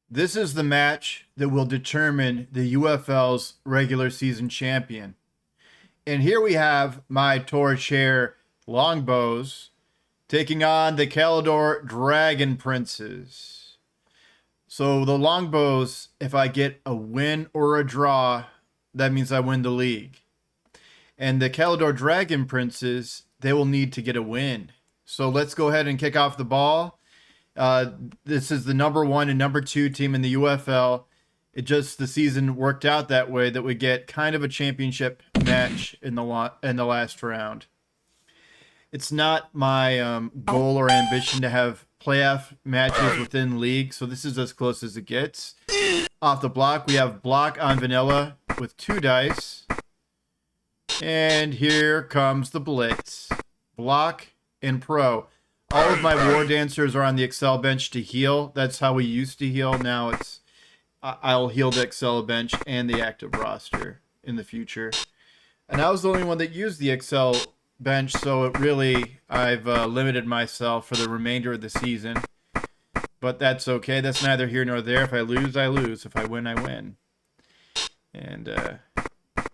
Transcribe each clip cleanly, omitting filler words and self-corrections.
This is the match that will determine the UFL's regular season champion. And here we have my Achare Longbows taking on the Caledor Dragon Princes. So the Longbows, if I get a win or a draw, that means I win the league. And the Caledor Dragon Princes, they will need to get a win. So let's go ahead and kick off the ball. This is the number 1 and number 2 team in the UFL. The season worked out that way that we get kind of a championship match in the last round. It's not my goal or ambition to have playoff matches within league, so this is as close as it gets. Off the block, we have block on vanilla with 2 dice. And here comes the blitz. Block and pro. All of my war dancers are on the Excel bench to heal. That's how we used to heal. Now I'll heal the Excel bench and the active roster in the future. And I was the only one that used the Excel bench, so I've limited myself for the remainder of the season. But that's okay. That's neither here nor there. If I lose, I lose. If I win, I win. And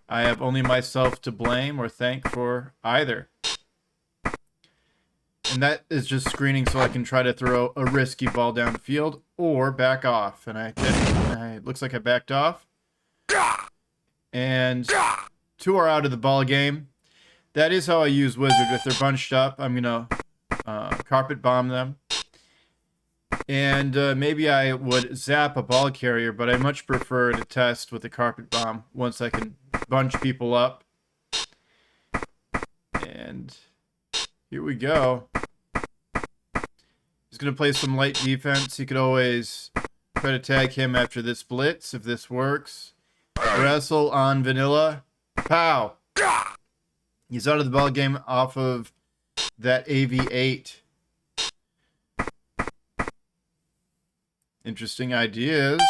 I have only myself to blame or thank for either. And that is just screening so I can try to throw a risky ball downfield or back off. And it looks like I backed off. And 2 are out of the ball game. That is how I use Wizard. If they're bunched up, I'm going to carpet bomb them. And maybe I would zap a ball carrier, but I much prefer to test with the carpet bomb once I can bunch people up. And here we go. He's going to play some light defense. You could always try to tag him after this blitz if this works. Wrestle on vanilla. Pow! He's out of the ball game off of that AV8. Interesting ideas.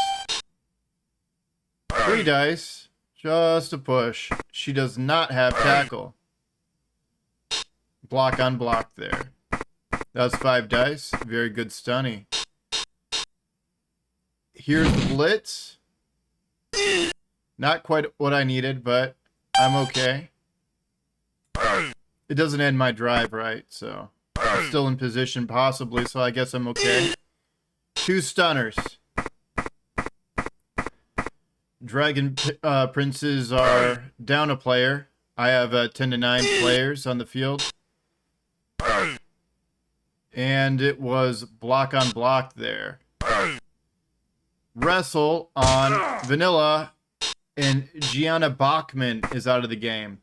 3 dice. Just a push. She does not have tackle. Block on block there. That was 5 dice. Very good stunny. Here's the blitz. Not quite what I needed, but I'm okay. It doesn't end my drive, right? So I'm still in position possibly, so I guess I'm okay. 2 stunners. Dragon Princes are down a player. I have 10 to 9 players on the field. And it was block on block there. Wrestle on vanilla, and Gianna Bachman is out of the game.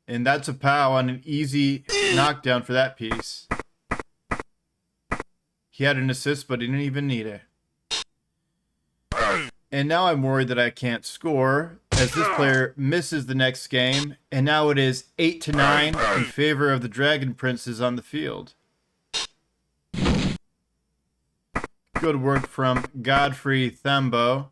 And that's a POW on an easy knockdown for that piece. He had an assist, but he didn't even need it. And now I'm worried that I can't score, as this player misses the next game, and now it is 8 to 9 in favor of the Dragon Princes on the field. Good work from Godfrey Thembo.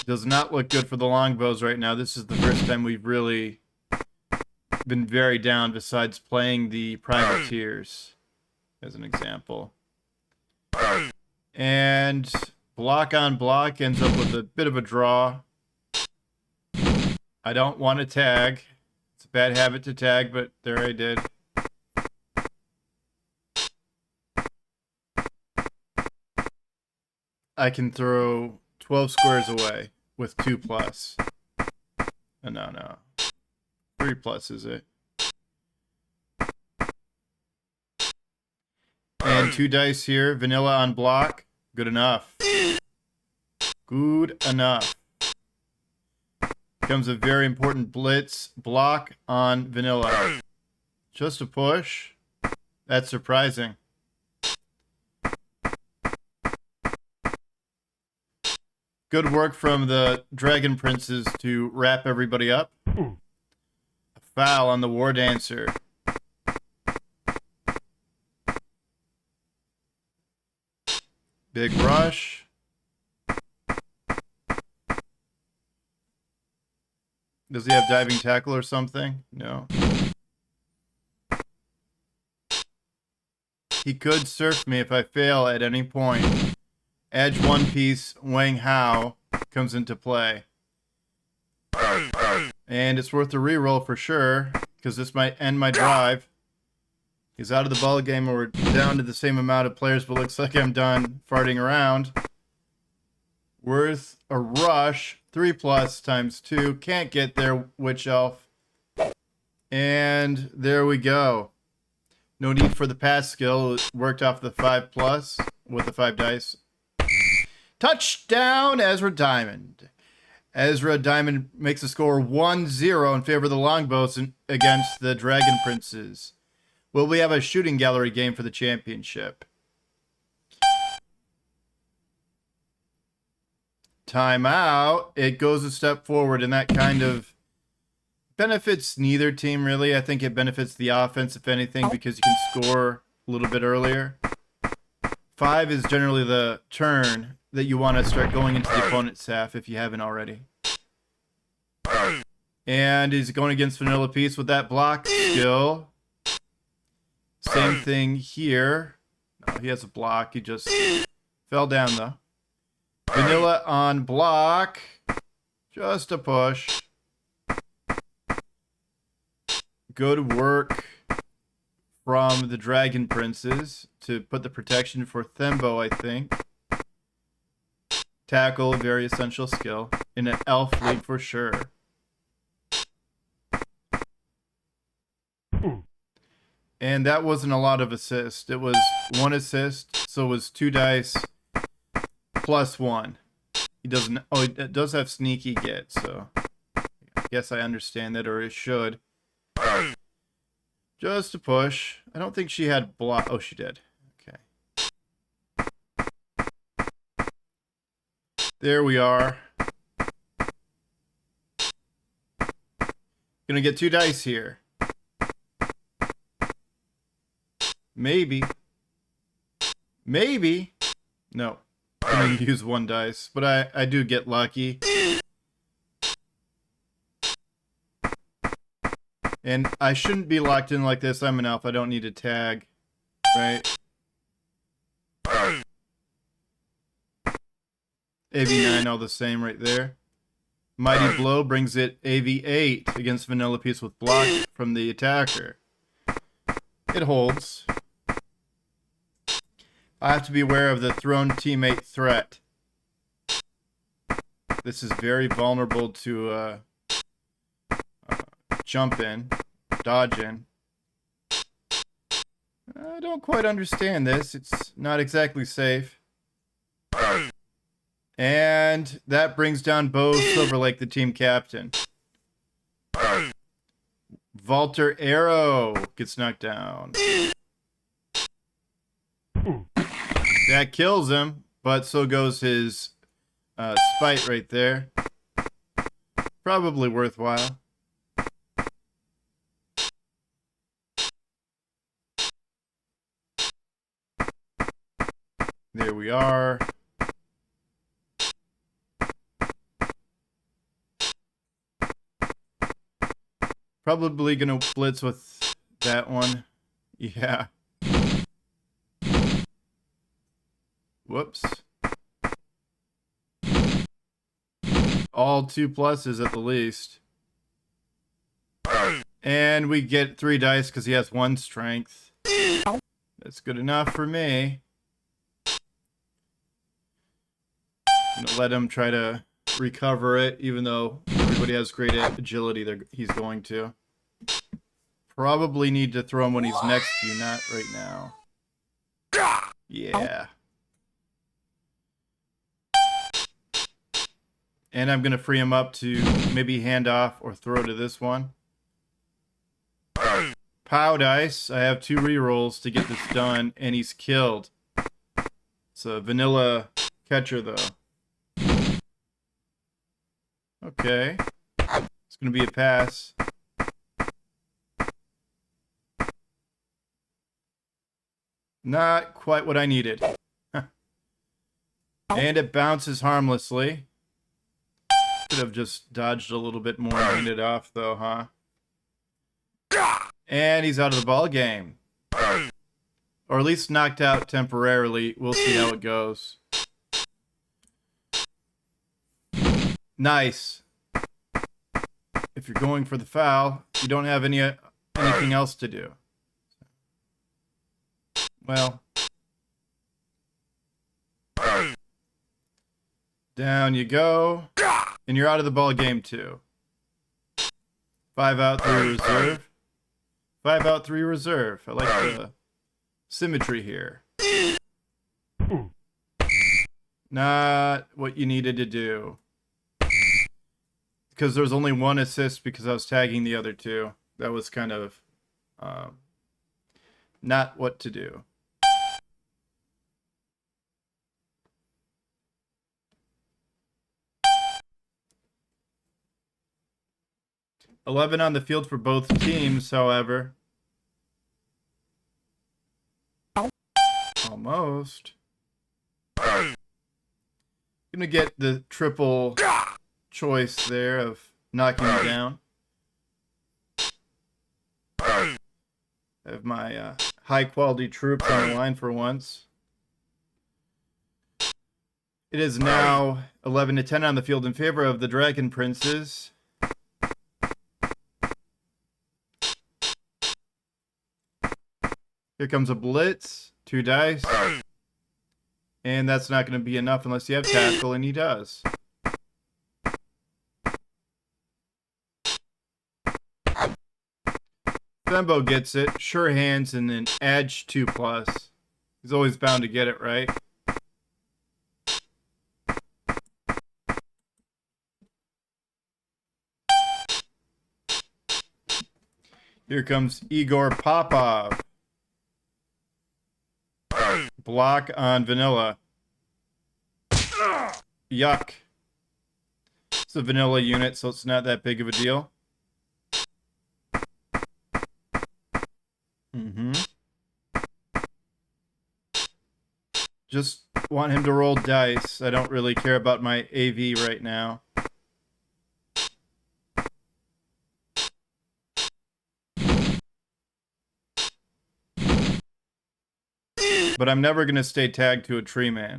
Does not look good for the Longbows right now. This is the first time we've really been very down besides playing the Privateers, as an example. And block on block ends up with a bit of a draw. I don't want to tag. It's a bad habit to tag, but there I did. I can throw 12 squares away with 2 plus. No. 3 plus is it? And 2 dice here. Vanilla on block. Good enough. Good enough. Becomes a very important blitz. Block on vanilla. Just a push. That's surprising. Good work from the Dragon Princes to wrap everybody up. A foul on the War Dancer. Big rush. Does he have diving tackle or something? No. He could surf me if I fail at any point. Edge one piece, Wang Hao comes into play. And it's worth a reroll for sure, because this might end my drive. He's out of the ball game, and we're down to the same amount of players, but looks like I'm done farting around. Worth a rush. 3+ times 2. Can't get there, Witch Elf. And there we go. No need for the pass skill. It worked off the 5+ with the 5 dice. Touchdown, Ezra Diamond. Ezra Diamond makes the score 1-0 in favor of the Longbows against the Dragon Princes. Will we have a shooting gallery game for the championship? Timeout. It goes a step forward, and that kind of benefits neither team, really. I think it benefits the offense, if anything, because you can score a little bit earlier. 5 is generally the turn that you want to start going into the opponent's half if you haven't already. And he's going against Vanilla Peace with that block skill. Same thing here. No, he has a block. He just fell down, though. Vanilla on block. Just a push. Good work from the Dragon Princes to put the protection for Thembo, I think. Tackle, very essential skill. In an elf league for sure. And that wasn't a lot of assist. It was 1 assist, so it was 2 dice plus 1. He doesn't. Oh, it does have sneaky get, so I guess I understand that, or it should. Just a push. I don't think she had block. Oh, she did. Okay. There we are. Gonna get 2 dice here. Maybe. Maybe. No. I'm going to use 1 dice. But I do get lucky. And I shouldn't be locked in like this. I'm an elf. I don't need a tag. Right? AV9 all the same right there. Mighty Blow brings it AV8 against Vanilla Peace with block from the attacker. It holds. I have to be aware of the thrown teammate threat. This is very vulnerable to jump in, dodge in. I don't quite understand this. It's not exactly safe. And that brings down Bo Silverlake, the team captain. Walter Arrow gets knocked down. That kills him, but so goes his spite right there. Probably worthwhile. There we are. Probably gonna blitz with that one. Yeah. Whoops. All 2 pluses at the least. And we get 3 dice because he has 1 strength. That's good enough for me. I'm gonna let him try to recover it, even though everybody has great agility. He's going to. Probably need to throw him when he's next to you, not right now. Yeah. And I'm going to free him up to maybe hand off or throw to this one. Pow dice. I have 2 rerolls to get this done, and he's killed. It's a vanilla catcher, though. Okay. It's going to be a pass. Not quite what I needed. And it bounces harmlessly. Should have just dodged a little bit more and ended off, though, huh? And he's out of the ball game. Or at least knocked out temporarily. We'll see how it goes. Nice. If you're going for the foul, you don't have anything else to do. Well. Down you go. And you're out of the ball game, too. 5 out, 3 reserve. 5 out, 3 reserve. I like the symmetry here. Not what you needed to do. Because there was only 1 assist because I was tagging the other 2. That was kind of not what to do. $11 on the field for both teams, however. Almost. Gonna get the triple choice there of knocking me down. Have my high quality troops on the line for once. It is now 11-10 on the field in favor of the Dragon Princes. Here comes a blitz, 2 dice. And that's not going to be enough unless you have tackle, and he does. Fembo gets it, sure hands, and then edge 2+. He's always bound to get it, right? Here comes Igor Popov. Block on vanilla. Yuck. It's a vanilla unit, so it's not that big of a deal. Just want him to roll dice. I don't really care about my AV right now. But I'm never going to stay tagged to a tree man.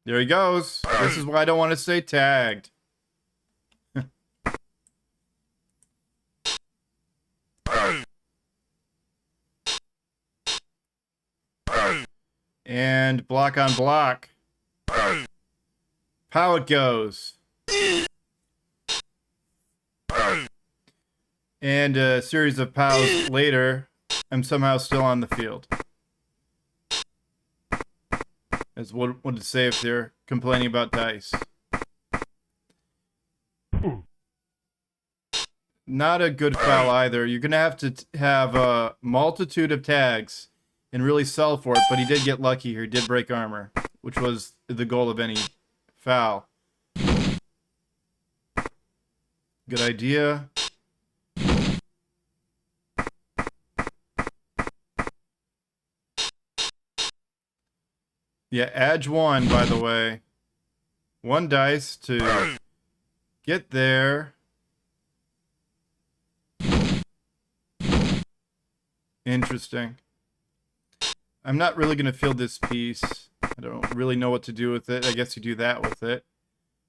There he goes. This is why I don't want to stay tagged. And block on block. How it goes. And a series of pows later, I'm somehow still on the field. As what would it say if they're complaining about dice? Not a good foul either. You're going to have to have a multitude of tags and really sell for it, but he did get lucky here. He did break armor, which was the goal of any foul. Good idea. Yeah, edge 1, by the way. 1 dice to get there. Interesting. I'm not really going to field this piece. I don't really know what to do with it. I guess you do that with it.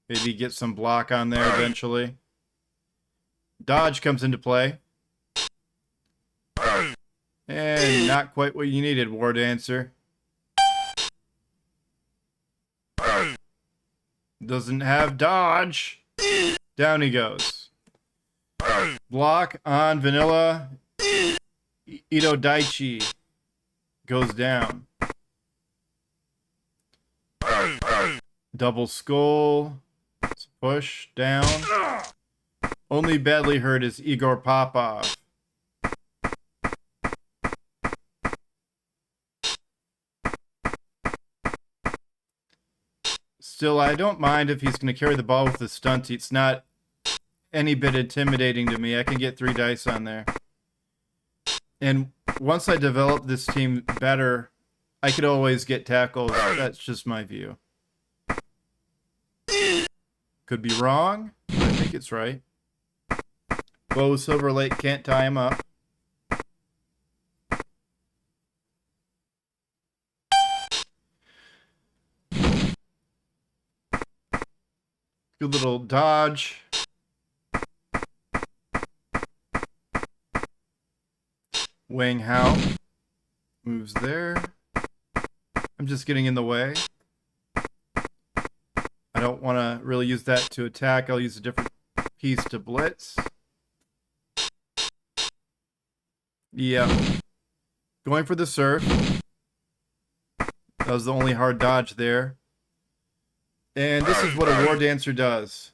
Maybe get some block on there eventually. Dodge comes into play. And not quite what you needed, War Dancer. Doesn't have dodge. Down he goes. Block on vanilla. Ito Daichi goes down. Double skull. Let's push down. Only badly hurt is Igor Popov. Still, I don't mind if he's going to carry the ball with the stunt. It's not any bit intimidating to me. I can get 3 dice on there. And once I develop this team better I could always get tackles. That's just my view. Could be wrong. I think it's right. Bo Silver Lake can't tie him up. Good little dodge. Wang Hao moves there. I'm just getting in the way. I don't want to really use that to attack. I'll use a different piece to blitz. Yeah. Going for the surf. That was the only hard dodge there. And this is what a War Dancer does.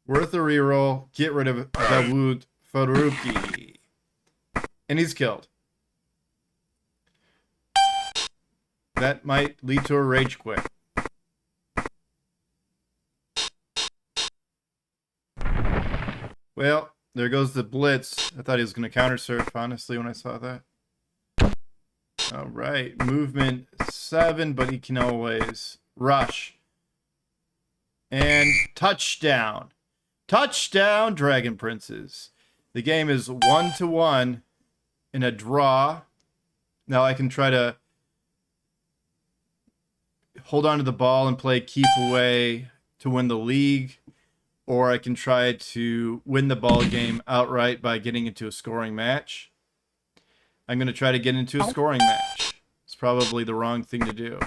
Worth a reroll. Get rid of Dawood Faruqi. And he's killed. That might lead to a rage quit. Well, there goes the blitz. I thought he was going to counter surf, honestly, when I saw that. All right, movement 7, but he can always rush. And touchdown. Touchdown, Dragon Princes. The game is 1-1 in a draw. Now I can try to hold on to the ball and play keep away to win the league. Or I can try to win the ball game outright by getting into a scoring match. I'm going to try to get into a scoring match. It's probably the wrong thing to do.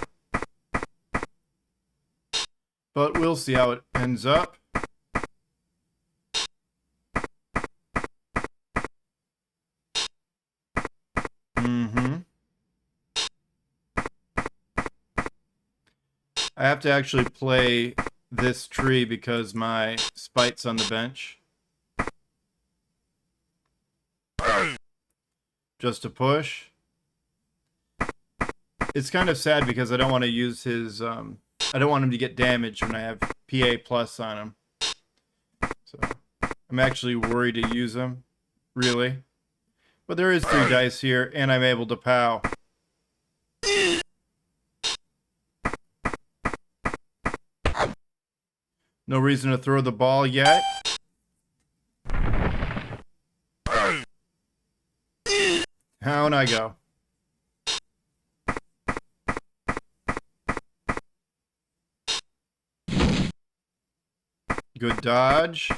But we'll see how it ends up. I have to actually play this tree because my spite's on the bench. Just a push. It's kind of sad because I don't want to use his... I don't want him to get damaged when I have PA plus on him. So I'm actually worried to use him, really. But there is 3 dice here, and I'm able to POW. No reason to throw the ball yet. Down I go. Good dodge.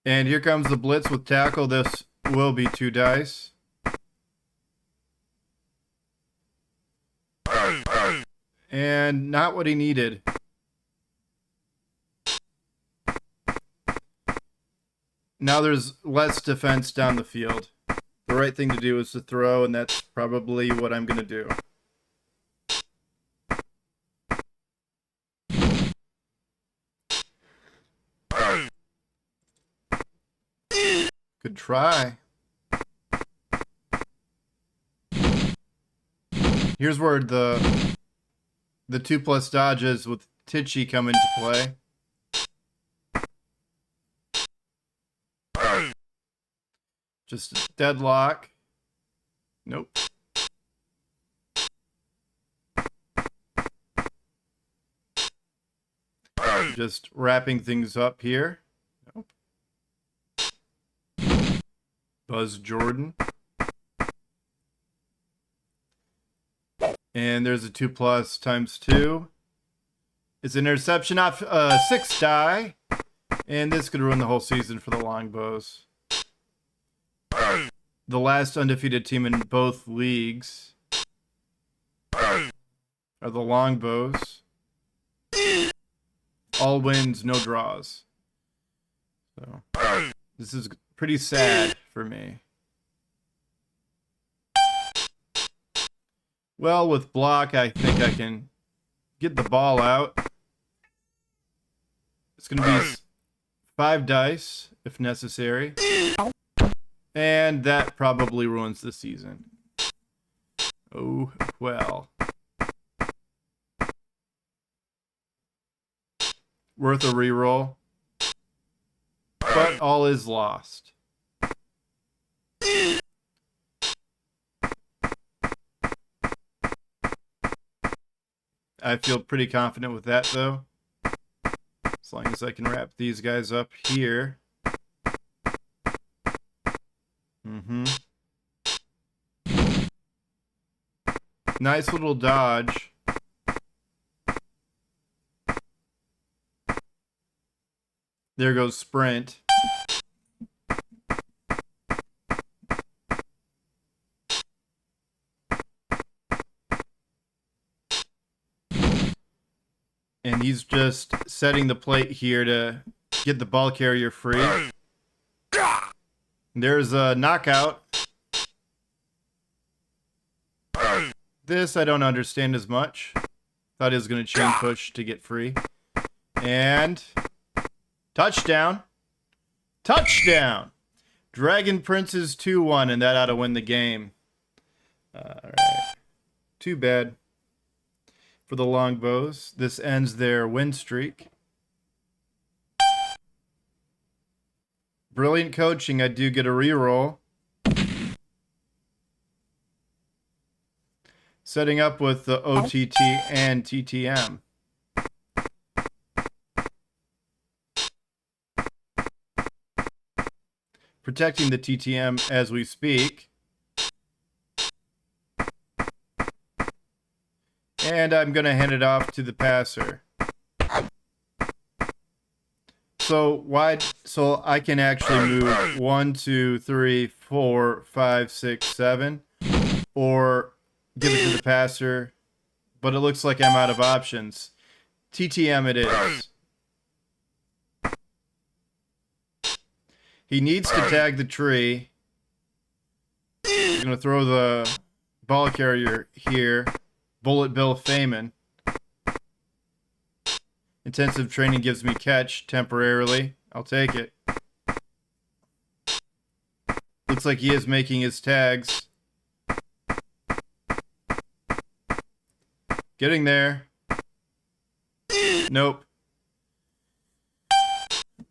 And here comes the blitz with tackle. This will be 2 dice. And not what he needed. Now there's less defense down the field. The right thing to do is to throw, and that's probably what I'm going to do. Good try. Here's where the 2+ dodges with Tichy come into play. Just deadlock. Nope. Just wrapping things up here. Nope. Buzz Jordan. And there's a 2+ ×2. It's an interception off 6 die. And this could ruin the whole season for the Longbows. The last undefeated team in both leagues are the Longbows. All wins, no draws. So this is pretty sad for me. Well, with block, I think I can get the ball out. It's going to be 5 dice, if necessary. And that probably ruins the season. Oh, well. Worth a reroll. But all is lost. I feel pretty confident with that, though. As long as I can wrap these guys up here. Nice little dodge. There goes sprint. And he's just setting the plate here to get the ball carrier free. There's a knockout. This I don't understand as much. Thought he was going to chain push to get free. And touchdown. Touchdown. Dragon Prince's 2-1, and that ought to win the game. All right. Too bad for the Longbows. This ends their win streak. Brilliant coaching. I do get a reroll. Setting up with the OTT and TTM. Protecting the TTM as we speak. And I'm going to hand it off to the passer. So I can actually move 1, 2, 3, 4, 5, 6, 7, or give it to the passer, but it looks like I'm out of options. TTM it is. He needs to tag the tree. He's going to throw the ball carrier here. Bullet Bill Feynman. Intensive training gives me catch temporarily. I'll take it. Looks like he is making his tags. Getting there. Nope.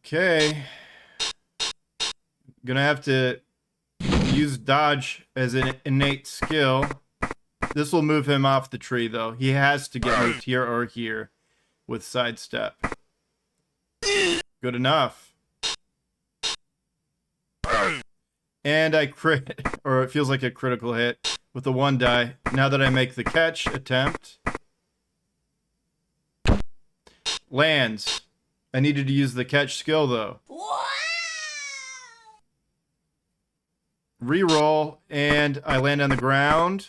Okay. Gonna have to use dodge as an innate skill. This will move him off the tree, though. He has to get moved here or here with sidestep. Good enough. And I crit, or it feels like a critical hit with the 1 die. Now that I make the catch attempt. Lands. I needed to use the catch skill, though. Reroll, and I land on the ground.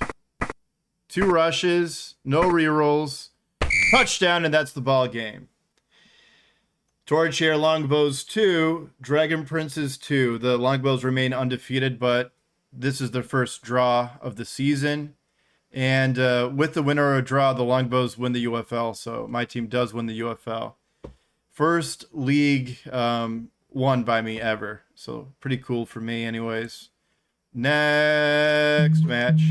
2 rushes, no rerolls, touchdown, and that's the ball game. Achare Longbows 2, Dragon Princes 2. The Longbows remain undefeated, but this is their first draw of the season. And with the winner or a draw, the Longbows win the UFL, so my team does win the UFL. First league won by me ever, so pretty cool for me anyways. Next match.